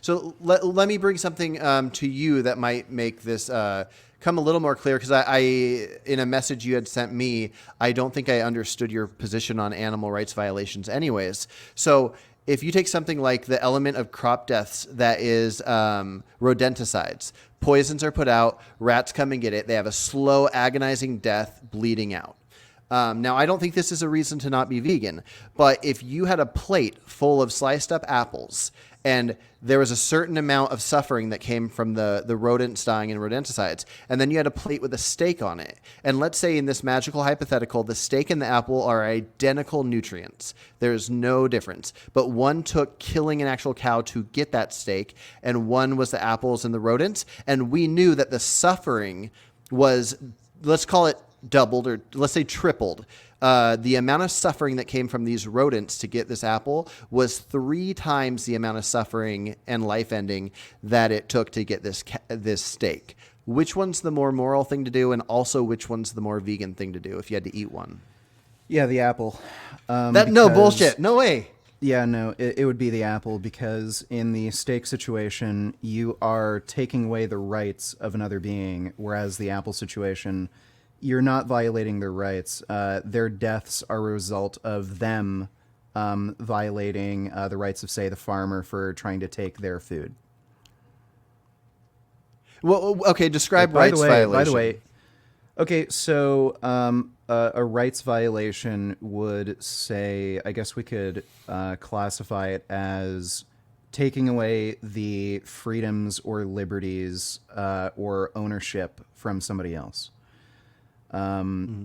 So let me bring something to you that might make this come a little more clear, because I, in a message you had sent me, I don't think I understood your position on animal rights violations anyways. So if you take something like the element of crop deaths that is rodenticides, poisons are put out, rats come and get it, they have a slow, agonizing death, bleeding out. Now, I don't think this is a reason to not be vegan, but if you had a plate full of sliced up apples and there was a certain amount of suffering that came from the rodents dying in rodenticides, and then you had a plate with a steak on it, and let's say in this magical hypothetical, the steak and the apple are identical nutrients. There's no difference, but one took killing an actual cow to get that steak, and one was the apples and the rodents, and we knew that the suffering was, let's call it doubled, or let's say tripled. The amount of suffering that came from these rodents to get this apple was 3 times the amount of suffering and life ending that it took to get this steak. Which one's the more moral thing to do, and also which one's the more vegan thing to do if you had to eat one? Yeah, the apple. No bullshit. No way. Yeah, no, it would be the apple, because in the steak situation, you are taking away the rights of another being, whereas the apple situation, you're not violating their rights. Their deaths are a result of them violating the rights of, say, the farmer for trying to take their food. Well, okay, describe rights violation. By the way, okay, so a rights violation would say, I guess we could classify it as taking away the freedoms or liberties or ownership from somebody else.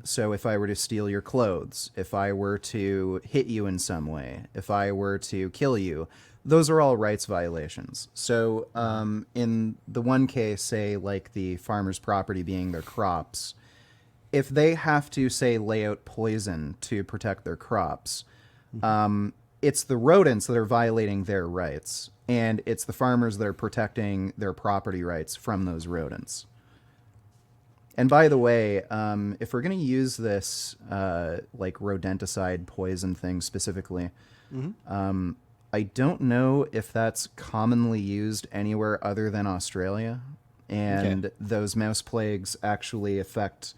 So if I were to steal your clothes, if I were to hit you in some way, if I were to kill you, those are all rights violations. So in the one case, say like the farmer's property being their crops, if they have to, say, lay out poison to protect their crops, it's the rodents that are violating their rights, and it's the farmers that are protecting their property rights from those rodents. And by the way, if we're going to use this like rodenticide poison thing specifically, I don't know if that's commonly used anywhere other than Australia. And those mouse plagues actually affect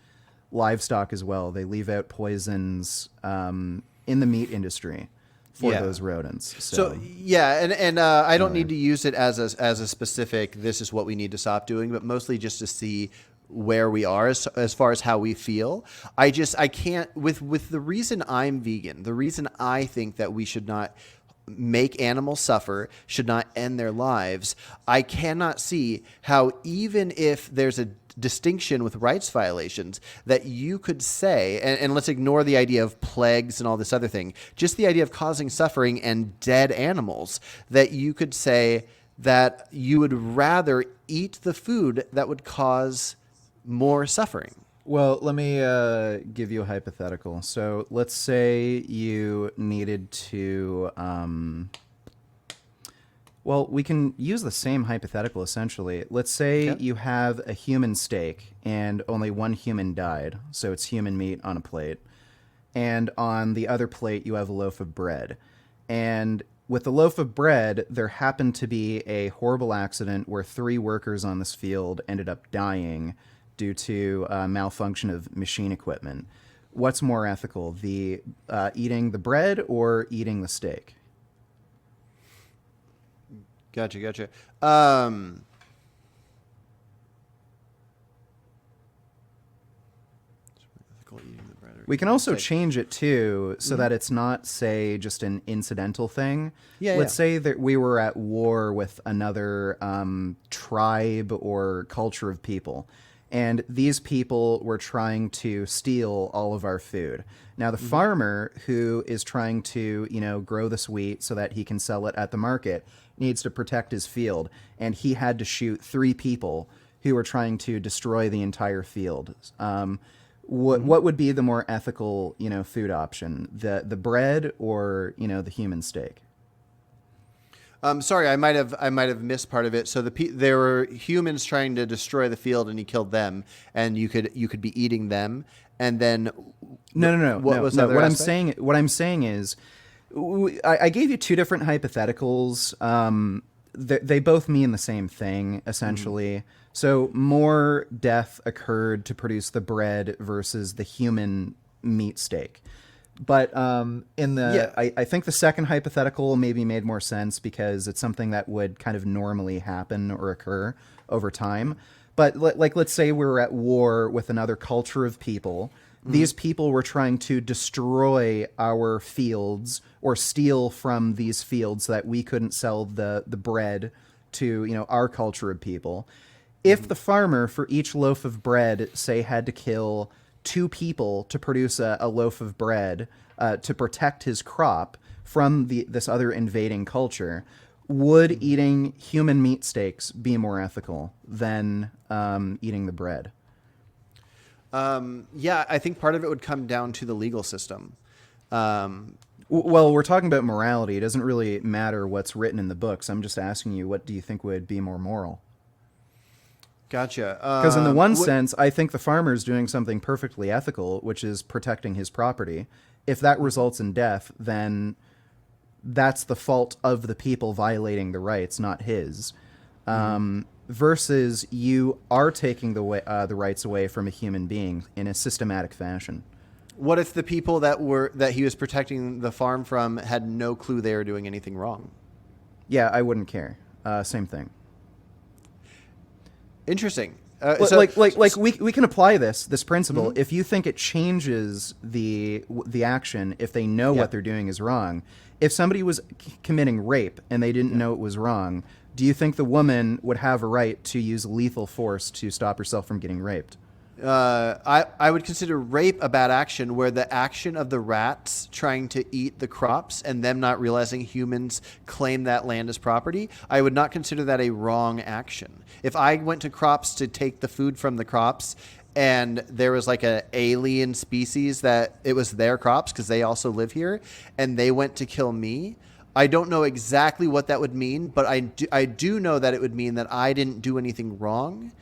livestock as well. They leave out poisons in the meat industry for those rodents. So yeah, and I don't need to use it as a specific, this is what we need to stop doing, but mostly just to see where we are as far as how we feel. I can't, with the reason I'm vegan, the reason I think that we should not make animals suffer, should not end their lives, I cannot see how, even if there's a distinction with rights violations, that you could say, and let's ignore the idea of plagues and all this other thing, just the idea of causing suffering and dead animals, that you could say that you would rather eat the food that would cause more suffering. Well, let me give you a hypothetical. So let's say you needed to... well, we can use the same hypothetical, essentially. Let's say you have a human steak and only one human died, so it's human meat on a plate. And on the other plate, you have a loaf of bread. And with the loaf of bread, there happened to be a horrible accident where 3 workers on this field ended up dying due to malfunction of machine equipment. What's more ethical, the eating the bread or eating the steak? Gotcha. We can also change it too, so that it's not, say, just an incidental thing. Let's say that we were at war with another tribe or culture of people, and these people were trying to steal all of our food. Now, the farmer who is trying to, grow this wheat so that he can sell it at the market needs to protect his field, and he had to shoot 3 people who were trying to destroy the entire field. What would be the more ethical, food option? The bread or, the human steak? Sorry, I might have missed part of it. So there were humans trying to destroy the field, and he killed them, and you could be eating them, and then no. What was the other aspect? What I'm saying is, I gave you 2 different hypotheticals. they both mean the same thing, essentially. So more death occurred to produce the bread versus the human meat steak. But I think the second hypothetical maybe made more sense because it's something that would kind of normally happen or occur over time. But let's say we were at war with another culture of people. These people were trying to destroy our fields or steal from these fields so that we couldn't sell the bread to, our culture of people. If the farmer for each loaf of bread, say, had to kill 2 people to produce a loaf of bread to protect his crop from this other invading culture, would eating human meat steaks be more ethical than eating the bread? Yeah, I think part of it would come down to the legal system. Well, we're talking about morality. It doesn't really matter what's written in the books. I'm just asking you, what do you think would be more moral? Gotcha. Because in the one sense, I think the farmer is doing something perfectly ethical, which is protecting his property. If that results in death, then that's the fault of the people violating the rights, not his. Versus you are taking the rights away from a human being in a systematic fashion. What if the people that he was protecting the farm from had no clue they were doing anything wrong? Yeah, I wouldn't care. Same thing. Interesting. We can apply this principle. If you think it changes the action, if they know what they're doing is wrong. If somebody was committing rape and they didn't know it was wrong, do you think the woman would have a right to use lethal force to stop herself from getting raped? I would consider rape a bad action where the action of the rats trying to eat the crops and them not realizing humans claim that land as property, I would not consider that a wrong action. If I went to crops to take the food from the crops and there was like an alien species that it was their crops because they also live here and they went to kill me, I don't know exactly what that would mean, but I do know that it would mean that I didn't do anything wrong.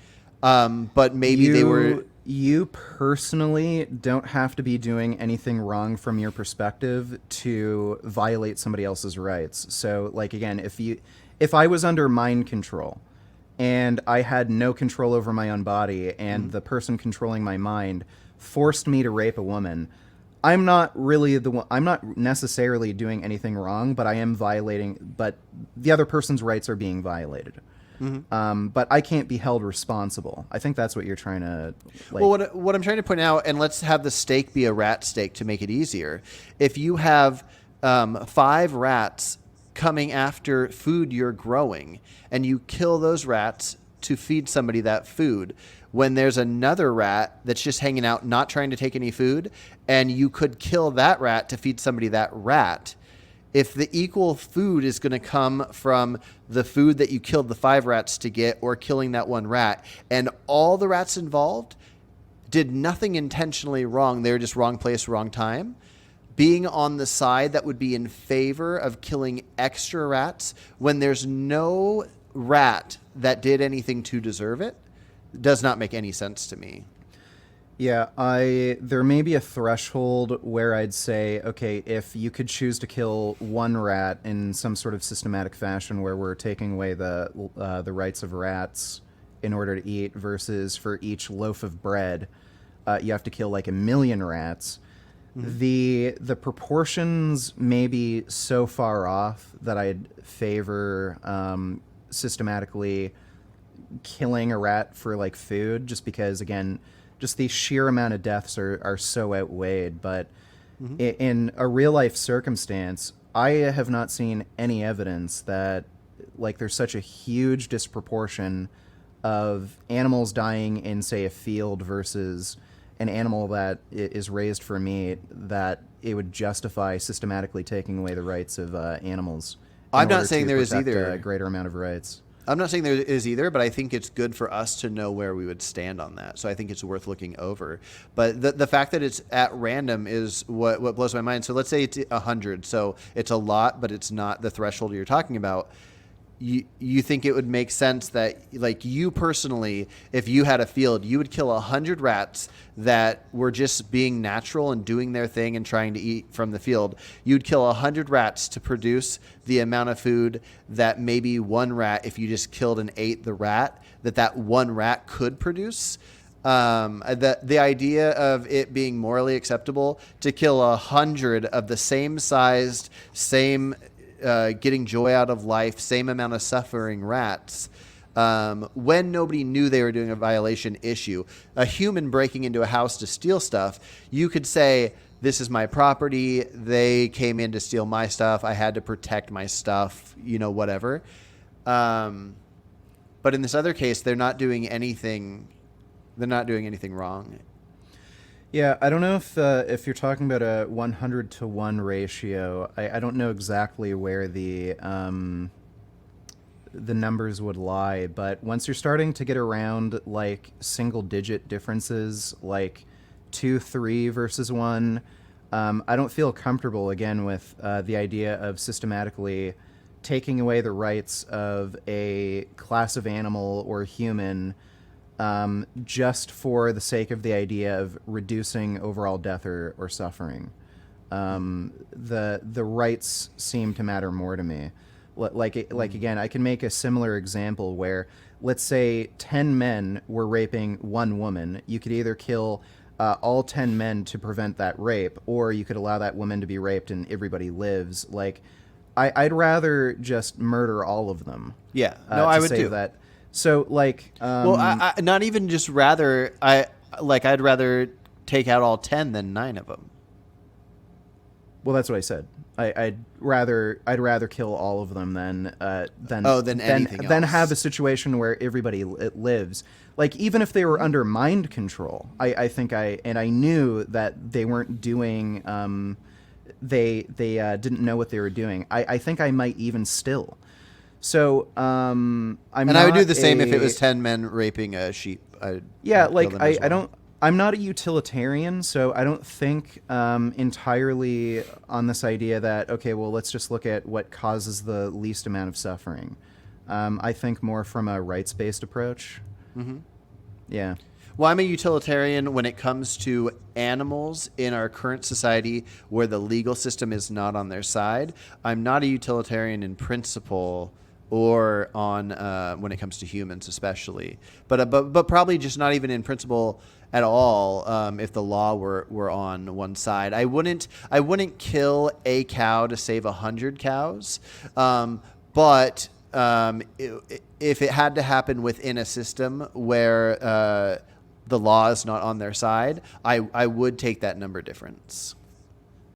But maybe they were... You personally don't have to be doing anything wrong from your perspective to violate somebody else's rights. So, like, again, if I was under mind control and I had no control over my own body and the person controlling my mind forced me to rape a woman, I'm not really I'm not necessarily doing anything wrong, but I am violating, but the other person's rights are being violated. But I can't be held responsible. I think that's what you're trying to... Well, what I'm trying to point out, and let's have the steak be a rat steak to make it easier. If you have 5 rats coming after food you're growing, and you kill those rats to feed somebody that food, when there's another rat that's just hanging out, not trying to take any food, and you could kill that rat to feed somebody that rat, if the equal food is going to come from the food that you killed the 5 rats to get or killing that 1 rat, and all the rats involved did nothing intentionally wrong, they were just wrong place, wrong time, being on the side that would be in favor of killing extra rats when there's no rat that did anything to deserve it does not make any sense to me. Yeah, there may be a threshold where I'd say, okay, if you could choose to kill 1 rat in some sort of systematic fashion where we're taking away the rights of rats in order to eat versus for each loaf of bread, you have to kill like 1 million rats. The proportions may be so far off that I'd favor systematically killing a rat for like food, just because, again, just the sheer amount of deaths are so outweighed. But in a real life circumstance, I have not seen any evidence that like there's such a huge disproportion of animals dying in, say, a field versus an animal that is raised for meat that it would justify systematically taking away the rights of animals. I'm not saying there is either. A greater amount of rights. I'm not saying there is either, but I think it's good for us to know where we would stand on that. So I think it's worth looking over. But the fact that it's at random is what blows my mind. So let's say it's 100. So it's a lot, but it's not the threshold you're talking about. you think it would make sense that, like, you personally, if you had a field, you would kill 100 rats that were just being natural and doing their thing and trying to eat from the field. You'd kill 100 rats to produce the amount of food that maybe one rat, if you just killed and ate the rat, that one rat could produce. The idea of it being morally acceptable to kill 100 of the same sized, same getting joy out of life, same amount of suffering rats, when nobody knew they were doing a violation issue. A human breaking into a house to steal stuff, you could say, this is my property, they came in to steal my stuff, I had to protect my stuff, whatever. But in this other case, they're not doing anything wrong. Yeah, I don't know if you're talking about a 100 to 1 ratio. I don't know exactly where the numbers would lie, but once you're starting to get around like single digit differences, like 2, 3 versus 1, I don't feel comfortable again with the idea of systematically taking away the rights of a class of animal or human just for the sake of the idea of reducing overall death or suffering. The rights seem to matter more to me. Like again, I can make a similar example where, let's say 10 men were raping one woman. You could either kill all 10 men to prevent that rape, or you could allow that woman to be raped and everybody lives. Like, I'd rather just murder all of them. Yeah, no, I would do that. So, like, well, I not even just rather. I'd rather take out all 10 than 9 of them. Well, that's what I said. I'd rather kill all of them than anything else. Than have a situation where everybody lives. Like, even if they were under mind control, I think I knew that they weren't doing. They didn't know what they were doing. I think I might even still. So I would do the same if it was 10 men raping a sheep. I'm not a utilitarian, so I don't think entirely on this idea that, okay, well, let's just look at what causes the least amount of suffering. I think more from a rights-based approach. Mm-hmm. Yeah. Well, I'm a utilitarian when it comes to animals in our current society where the legal system is not on their side. I'm not a utilitarian in principle or on when it comes to humans especially. But probably just not even in principle at all if the law were on one side. I wouldn't kill a cow to save 100 cows. But if it had to happen within a system where the law is not on their side, I would take that number difference.